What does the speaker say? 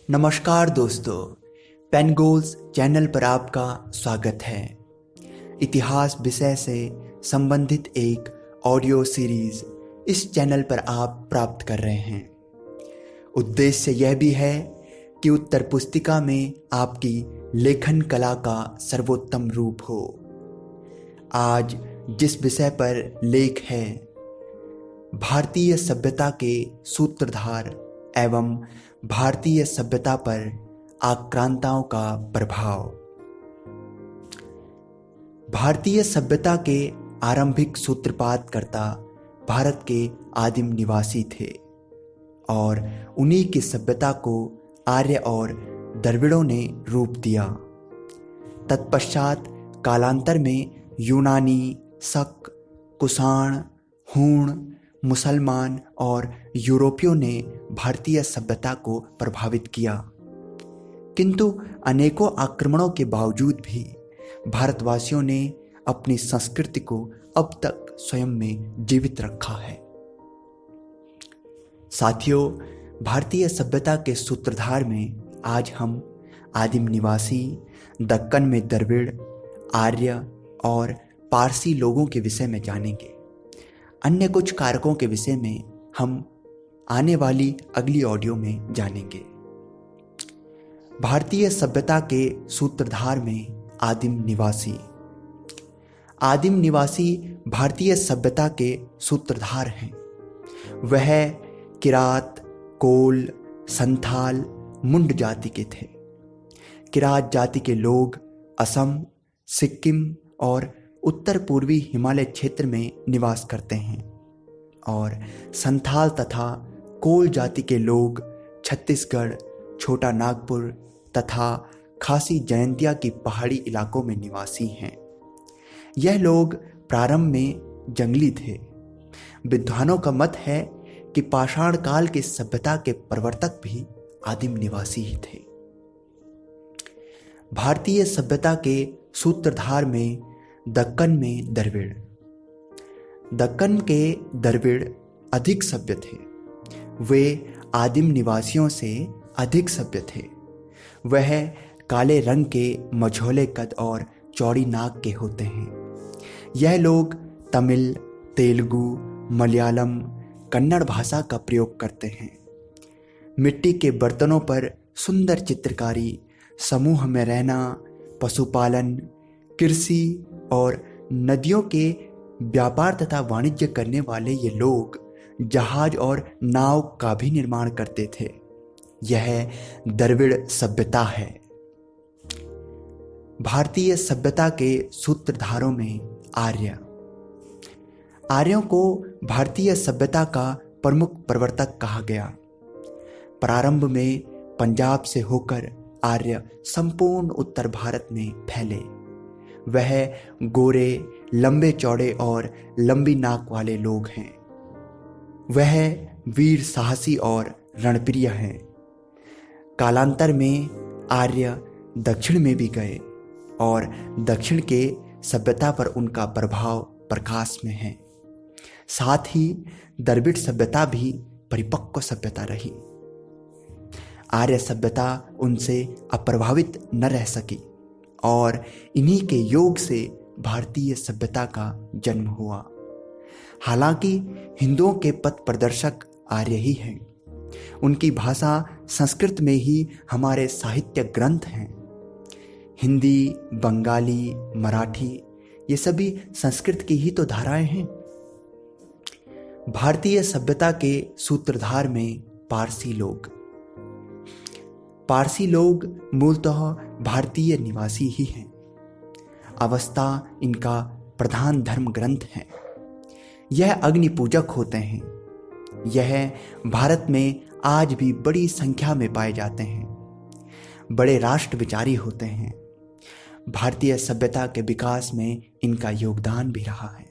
नमस्कार दोस्तों, पेनगोल्स चैनल पर आपका स्वागत है। इतिहास विषय से संबंधित एक ऑडियो सीरीज इस चैनल पर आप प्राप्त कर रहे हैं। उद्देश्य यह भी है कि उत्तर पुस्तिका में आपकी लेखन कला का सर्वोत्तम रूप हो। आज जिस विषय पर लेख है, भारतीय सभ्यता के सूत्रधार एवं भारतीय सभ्यता पर आक्रांताओं का प्रभाव। भारतीय सभ्यता के आरंभिक सूत्रपातकर्ता भारत के आदिम निवासी थे और उन्हीं की सभ्यता को आर्य और द्रविड़ों ने रूप दिया। तत्पश्चात कालांतर में यूनानी, शक, कुषाण, हूण, मुसलमान और यूरोपियों ने भारतीय सभ्यता को प्रभावित किया, किंतु अनेकों आक्रमणों के बावजूद भी भारतवासियों ने अपनी संस्कृति को अब तक स्वयं में जीवित रखा है। साथियों, भारतीय सभ्यता के सूत्रधार में आज हम आदिम निवासी, दक्कन में द्रविड़, आर्य और पारसी लोगों के विषय में जानेंगे। अन्य कुछ कारकों के विषय में हम आने वाली अगली ऑडियो में जानेंगे। भारतीय सभ्यता के सूत्रधार में आदिम निवासी। आदिम निवासी भारतीय सभ्यता के सूत्रधार हैं। वह किरात, कोल, संथाल, मुंड जाति के थे। किरात जाति के लोग असम, सिक्किम और उत्तर पूर्वी हिमालय क्षेत्र में निवास करते हैं और संथाल तथा कोल जाति के लोग छत्तीसगढ़, छोटा नागपुर तथा खासी जयंतिया की पहाड़ी इलाकों में निवासी हैं। यह लोग प्रारंभ में जंगली थे। विद्वानों का मत है कि पाषाण काल की सभ्यता के प्रवर्तक भी आदिम निवासी ही थे। भारतीय सभ्यता के सूत्रधार में दक्कन में द्रविड़। दक्कन के द्रविड़ अधिक सभ्य थे। वे आदिम निवासियों से अधिक सभ्य थे। वह काले रंग के, मझोले कद और चौड़ी नाक के होते हैं। यह लोग तमिल, तेलुगु, मलयालम, कन्नड़ भाषा का प्रयोग करते हैं। मिट्टी के बर्तनों पर सुंदर चित्रकारी, समूह में रहना, पशुपालन, कृषि और नदियों के व्यापार तथा वाणिज्य करने वाले ये लोग जहाज और नाव का भी निर्माण करते थे। यह द्रविड़ सभ्यता है। भारतीय सभ्यता के सूत्रधारों में आर्य। आर्यों को भारतीय सभ्यता का प्रमुख प्रवर्तक कहा गया। प्रारंभ में पंजाब से होकर आर्य संपूर्ण उत्तर भारत में फैले। वह गोरे, लंबे चौड़े और लंबी नाक वाले लोग हैं। वह वीर, साहसी और रणप्रिय हैं। कालांतर में आर्य दक्षिण में भी गए और दक्षिण के सभ्यता पर उनका प्रभाव प्रकाश में है। साथ ही द्रविड़ सभ्यता भी परिपक्व सभ्यता रही। आर्य सभ्यता उनसे अप्रभावित न रह सकी और इन्हीं के योग से भारतीय सभ्यता का जन्म हुआ। हालांकि हिंदुओं के पथ प्रदर्शक आर्य ही हैं। उनकी भाषा संस्कृत में ही हमारे साहित्य ग्रंथ हैं। हिंदी, बंगाली, मराठी ये सभी संस्कृत की ही तो धाराएं हैं। भारतीय सभ्यता के सूत्रधार में पारसी लोग। पारसी लोग मूलतः भारतीय निवासी ही हैं। अवस्था इनका प्रधान धर्म ग्रंथ है। यह अग्नि पूजक होते हैं। यह भारत में आज भी बड़ी संख्या में पाए जाते हैं। बड़े राष्ट्र विचारी होते हैं। भारतीय सभ्यता के विकास में इनका योगदान भी रहा है।